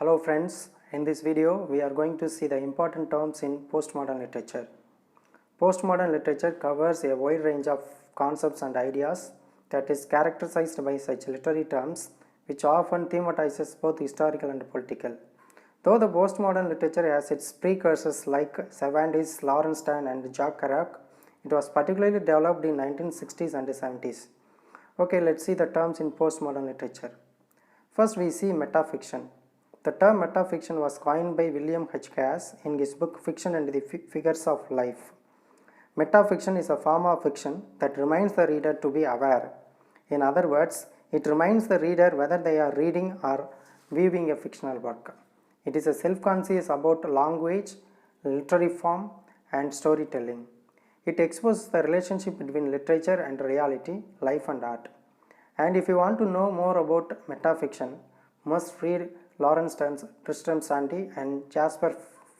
Hello friends, in this video we are going to see the important terms in postmodern literature. Postmodern literature covers a wide range of concepts and ideas that is characterized by such literary terms which often thematizes both historical and political. Though the postmodern literature has its precursors like Cervantes, Lawrence Stern and Jacques Kerouac, it was particularly developed in 1960s and 70s. Okay, let's see the terms in postmodern literature. First we see metafiction. The term metafiction was coined by William H. Cass in his book Fiction and the Figures of Life. Metafiction is a form of fiction that reminds the reader to be aware. In other words, it reminds the reader whether they are reading or viewing a fictional work. It is a self-conscious about language, literary form, and storytelling. It exposes the relationship between literature and reality, life and art. And if you want to know more about metafiction, must read Lawrence Stern's Tristram Shandy and Jasper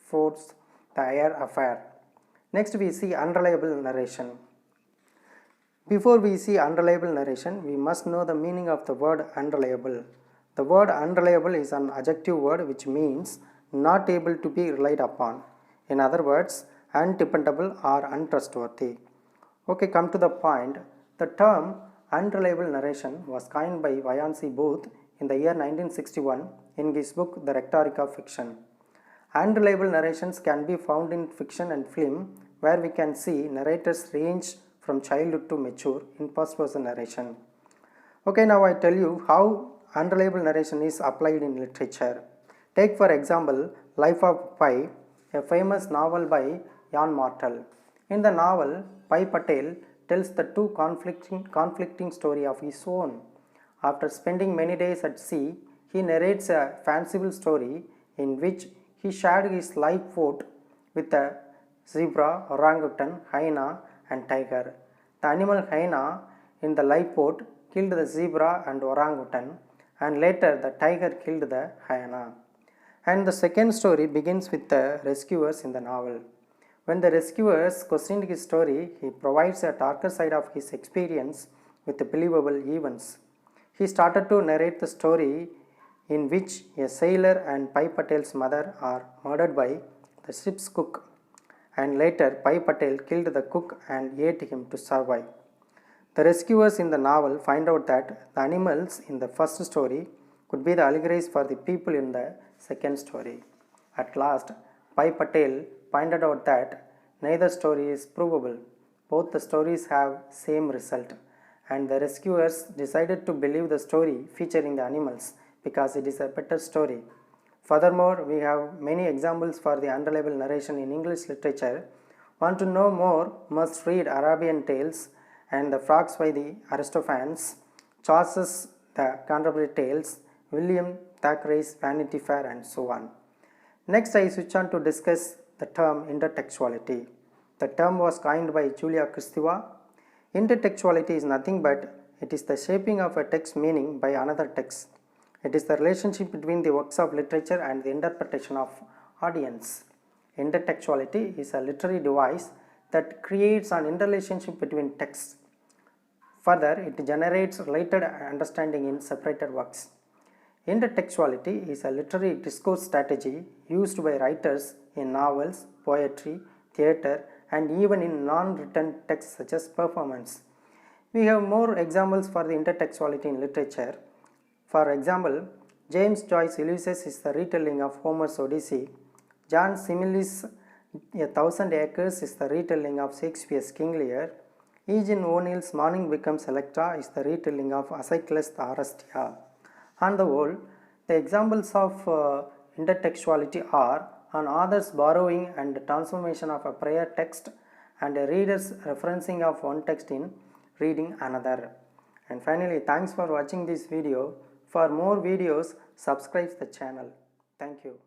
Ford's The Eyre Affair. Next we see unreliable narration. Before we see unreliable narration, we must know the meaning of the word unreliable. The word unreliable is an adjective word which means not able to be relied upon. In other words, undependable or untrustworthy. Okay, come to the point. The term unreliable narration was coined by Yann Martel in the year 1961 in his book The Rhetoric of Fiction. Unreliable narrations can be found in fiction and film where we can see narrators range from childhood to mature in first-person narration. Okay, now I tell you how unreliable narration is applied in literature. Take for example Life of Pi, a famous novel by Yann Martel. In the novel, Pi Patel tells the two conflicting story of his own. After spending many days at sea, he narrates a fanciful story in which he shared his lifeboat with a zebra, orangutan, hyena and tiger. The animal hyena in the lifeboat killed the zebra and orangutan, and later the tiger killed the hyena. And the second story begins with the rescuers in the novel. When the rescuers questioned his story, he provides a darker side of his experience with believable events. He started to narrate the story in which a sailor and Pai Patel's mother are murdered by the ship's cook, and later Pai Patel killed the cook and ate him to survive. The rescuers in the novel find out that the animals in the first story could be the allegories for the people in the second story. At last, Pai Patel pointed out that neither story is provable. Both the stories have same result, and the rescuers decided to believe the story featuring the animals because it is a better story. Furthermore, we have many examples for the unreliable narration in English literature. Want to know more? Must read Arabian Tales and The Frogs by the Aristophanes, Chaucer's The Canterbury Tales, William Thackeray's Vanity Fair, and so on. Next, I switch on to discuss the term intertextuality. The term was coined by Julia Kristeva. Intertextuality is nothing but it is the shaping of a text meaning by another text. It is the relationship between the works of literature and the interpretation of audience. Intertextuality is a literary device that creates an interrelationship between texts. Further, it generates related understanding in separated works. Intertextuality is a literary discourse strategy used by writers in novels, poetry, theatre, and even in non-written texts such as performance. We have more examples for the intertextuality in literature. For example, James Joyce's Ulysses is the retelling of Homer's Odyssey. John Similis' A Thousand Acres is the retelling of Shakespeare's King Lear. Eugene O'Neill's Morning Becomes Electra is the retelling of Aeschylus' the Oresteia. On the whole, the examples of intertextuality are an author's borrowing and transformation of a prior text and a reader's referencing of one text in reading another. And finally, thanks for watching this video. For more videos, subscribe the channel. Thank you.